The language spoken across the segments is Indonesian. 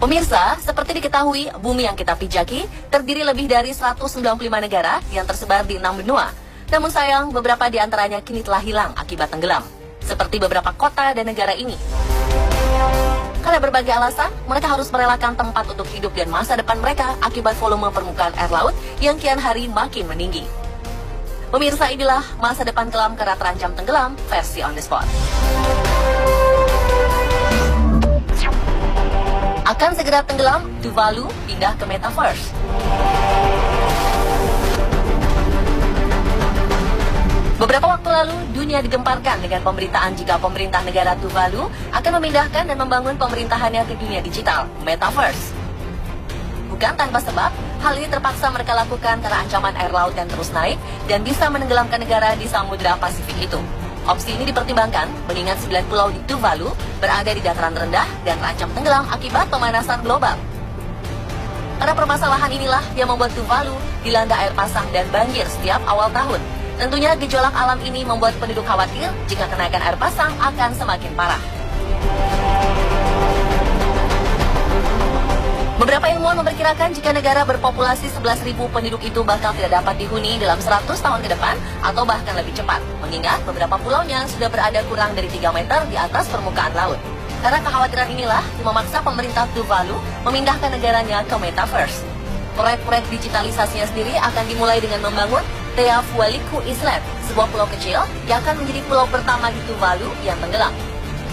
Pemirsa, seperti diketahui, bumi yang kita pijaki terdiri lebih dari 195 negara yang tersebar di 6 benua. Namun sayang, beberapa di antaranya kini telah hilang akibat tenggelam, seperti beberapa kota dan negara ini. Karena berbagai alasan, mereka harus merelakan tempat untuk hidup dan masa depan mereka akibat volume permukaan air laut yang kian hari makin meninggi. Pemirsa, inilah masa depan kelam karena terancam tenggelam versi On The Spot. Akan segera tenggelam, Tuvalu pindah ke Metaverse. Beberapa waktu lalu, dunia digemparkan dengan pemberitaan jika pemerintah negara Tuvalu akan memindahkan dan membangun pemerintahannya ke dunia digital, Metaverse. Bukan tanpa sebab, hal ini terpaksa mereka lakukan karena ancaman air laut yang terus naik dan bisa menenggelamkan negara di Samudra Pasifik itu. Opsi ini dipertimbangkan mengingat 9 pulau di Tuvalu berada di dataran rendah dan terancam tenggelam akibat pemanasan global. Karena permasalahan inilah yang membuat Tuvalu dilanda air pasang dan banjir setiap awal tahun. Tentunya gejolak alam ini membuat penduduk khawatir jika kenaikan air pasang akan semakin parah. Beberapa ilmuwan memperkirakan jika negara berpopulasi 11.000 penduduk itu bakal tidak dapat dihuni dalam 100 tahun ke depan atau bahkan lebih cepat, mengingat beberapa pulaunya sudah berada kurang dari 3 meter di atas permukaan laut. Karena kekhawatiran inilah yang memaksa pemerintah Tuvalu memindahkan negaranya ke Metaverse. Proyek-proyek digitalisasinya sendiri akan dimulai dengan membangun Teafualiku Islet, sebuah pulau kecil yang akan menjadi pulau pertama di Tuvalu yang tenggelam.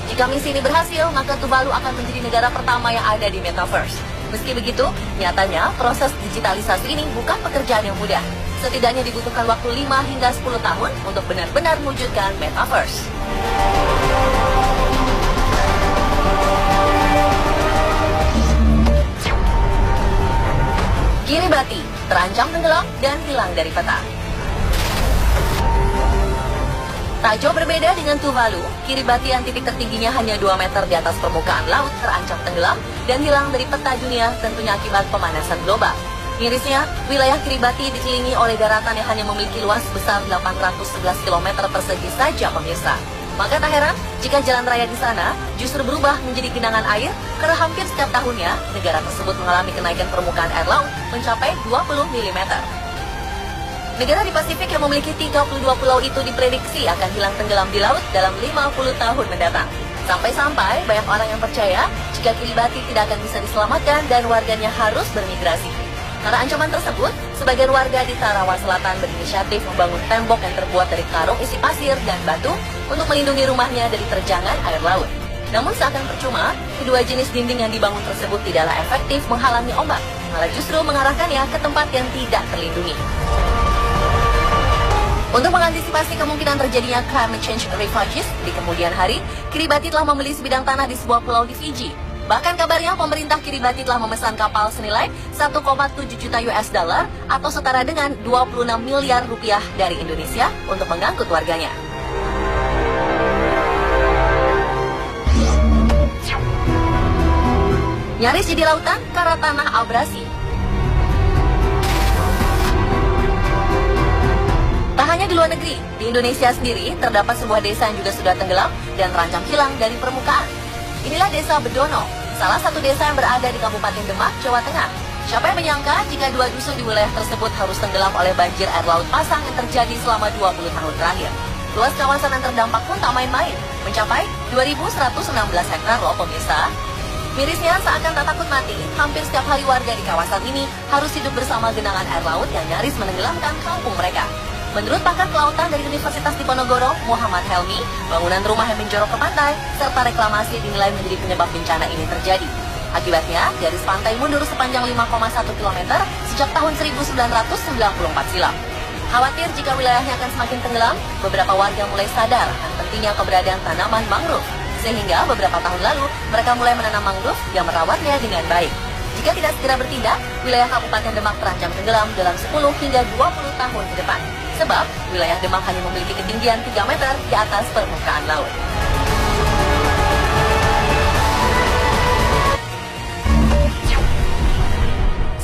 Jika misi ini berhasil, maka Tuvalu akan menjadi negara pertama yang ada di Metaverse. Meski begitu, nyatanya proses digitalisasi ini bukan pekerjaan yang mudah. Setidaknya dibutuhkan waktu 5 hingga 10 tahun untuk benar-benar mewujudkan Metaverse. Kiribati terancam tenggelam dan hilang dari peta. Tak jauh berbeda dengan Tuvalu, Kiribati yang titik tertingginya hanya 2 meter di atas permukaan laut terancam tenggelam dan hilang dari peta dunia tentunya akibat pemanasan global. Mirisnya, wilayah Kiribati dikelilingi oleh daratan yang hanya memiliki luas sebesar 811 km persegi saja, pemirsa. Maka tak heran jika jalan raya di sana justru berubah menjadi genangan air karena hampir setiap tahunnya negara tersebut mengalami kenaikan permukaan air laut mencapai 20 mm. Negara di Pasifik yang memiliki 32 pulau itu diprediksi akan hilang tenggelam di laut dalam 50 tahun mendatang. Sampai-sampai banyak orang yang percaya jika Kiribati tidak akan bisa diselamatkan dan warganya harus bermigrasi. Karena ancaman tersebut, sebagian warga di Tarawa Selatan berinisiatif membangun tembok yang terbuat dari karung isi pasir dan batu untuk melindungi rumahnya dari terjangan air laut. Namun seakan percuma, kedua jenis dinding yang dibangun tersebut tidaklah efektif menghalangi ombak, malah justru mengarahkannya ke tempat yang tidak terlindungi. Untuk mengantisipasi kemungkinan terjadinya climate change refugees di kemudian hari, Kiribati telah membeli sebidang tanah di sebuah pulau di Fiji. Bahkan kabarnya pemerintah Kiribati telah memesan kapal senilai 1,7 juta US dollar atau setara dengan 26 miliar rupiah dari Indonesia untuk mengangkut warganya. Nyaris jadi lautan karena tanah abrasi. Tak hanya di luar negeri, di Indonesia sendiri terdapat sebuah desa yang juga sudah tenggelam dan terancam hilang dari permukaan. Inilah desa Bedono, salah satu desa yang berada di Kabupaten Demak, Jawa Tengah. Siapa yang menyangka jika 2 dusun di wilayah tersebut harus tenggelam oleh banjir air laut pasang yang terjadi selama 20 tahun terakhir. Luas kawasan yang terdampak pun tak main-main, mencapai 2.116 hektar loh, pemirsa. Mirisnya, seakan tak takut mati, hampir setiap hari warga di kawasan ini harus hidup bersama genangan air laut yang nyaris menenggelamkan kampung mereka. Menurut pakar kelautan dari Universitas Diponegoro, Muhammad Helmi, bangunan rumah yang menjorok ke pantai serta reklamasi dinilai menjadi penyebab bencana ini terjadi. Akibatnya, garis pantai mundur sepanjang 5,1 km sejak tahun 1994 silam. Khawatir jika wilayahnya akan semakin tenggelam, beberapa warga mulai sadar akan pentingnya keberadaan tanaman mangrove. Sehingga beberapa tahun lalu, mereka mulai menanam mangrove yang merawatnya dengan baik. Jika tidak segera bertindak, wilayah Kabupaten Demak terancam tenggelam dalam 10 hingga 20 tahun ke depan. Sebab, wilayah Demak hanya memiliki ketinggian 3 meter di atas permukaan laut.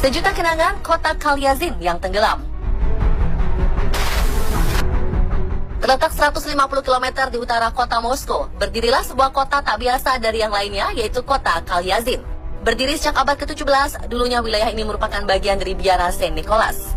Sejuta kenangan kota Kalyazin yang tenggelam. Terletak 150 km di utara kota Moskow, berdirilah sebuah kota tak biasa dari yang lainnya, yaitu kota Kalyazin. Berdiri sejak abad ke-17, dulunya wilayah ini merupakan bagian dari biara Saint Nicholas.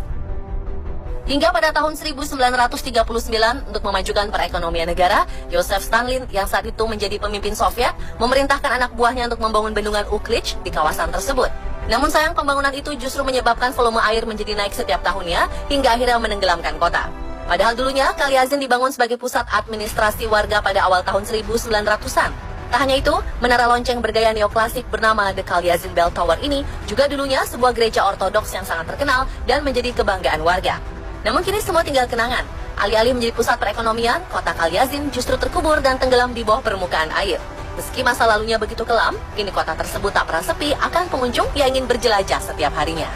Hingga pada tahun 1939, untuk memajukan perekonomian negara, Joseph Stalin yang saat itu menjadi pemimpin Soviet, memerintahkan anak buahnya untuk membangun bendungan Uklich di kawasan tersebut. Namun sayang, pembangunan itu justru menyebabkan volume air menjadi naik setiap tahunnya, hingga akhirnya menenggelamkan kota. Padahal dulunya, Kalyazin dibangun sebagai pusat administrasi warga pada awal tahun 1900-an. Tak hanya itu, menara lonceng bergaya neoklasik bernama The Kalyazin Bell Tower ini juga dulunya sebuah gereja ortodoks yang sangat terkenal dan menjadi kebanggaan warga. Namun kini semua tinggal kenangan. Alih-alih menjadi pusat perekonomian, kota Kalyazin justru terkubur dan tenggelam di bawah permukaan air. Meski masa lalunya begitu kelam, kini kota tersebut tak pernah sepi akan pengunjung yang ingin berjelajah setiap harinya.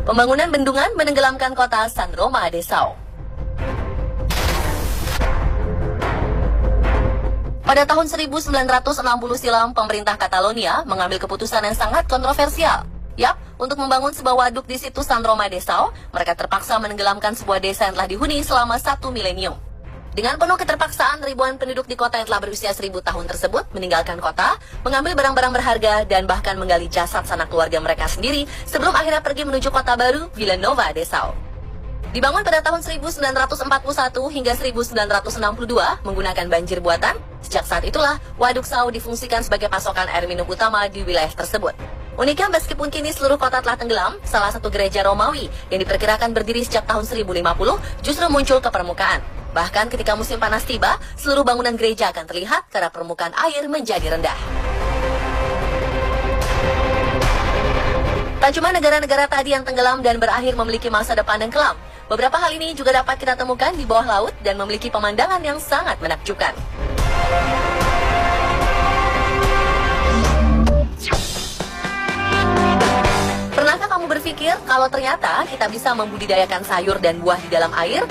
Pembangunan bendungan menenggelamkan kota San Roma de Sau. Pada tahun 1960 silam, pemerintah Catalonia mengambil keputusan yang sangat kontroversial. Yap, untuk membangun sebuah waduk di situs San Roma de Sau, mereka terpaksa menenggelamkan sebuah desa yang telah dihuni selama 1 milenium. Dengan penuh keterpaksaan, ribuan penduduk di kota yang telah berusia 1000 tahun tersebut meninggalkan kota, mengambil barang-barang berharga, dan bahkan menggali jasad sanak keluarga mereka sendiri sebelum akhirnya pergi menuju kota baru, Vilanova de Sau. Dibangun pada tahun 1941 hingga 1962 menggunakan banjir buatan, sejak saat itulah Waduk Sau difungsikan sebagai pasokan air minum utama di wilayah tersebut. Uniknya, meskipun kini seluruh kota telah tenggelam, salah satu gereja Romawi yang diperkirakan berdiri sejak tahun 1050 justru muncul ke permukaan. Bahkan ketika musim panas tiba, seluruh bangunan gereja akan terlihat karena permukaan air menjadi rendah. Tak cuma negara-negara tadi yang tenggelam dan berakhir memiliki masa depan yang kelam, beberapa hal ini juga dapat kita temukan di bawah laut dan memiliki pemandangan yang sangat menakjubkan. Pernahkah kamu berpikir kalau ternyata kita bisa membudidayakan sayur dan buah di dalam air?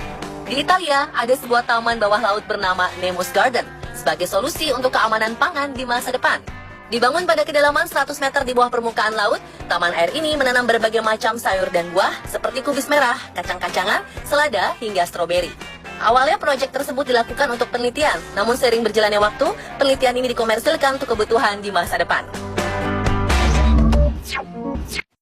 Di Italia, ada sebuah taman bawah laut bernama Nemo's Garden sebagai solusi untuk keamanan pangan di masa depan. Dibangun pada kedalaman 100 meter di bawah permukaan laut, taman air ini menanam berbagai macam sayur dan buah seperti kubis merah, kacang-kacangan, selada, hingga stroberi. Awalnya proyek tersebut dilakukan untuk penelitian, namun seiring berjalannya waktu, penelitian ini dikomersilkan untuk kebutuhan di masa depan.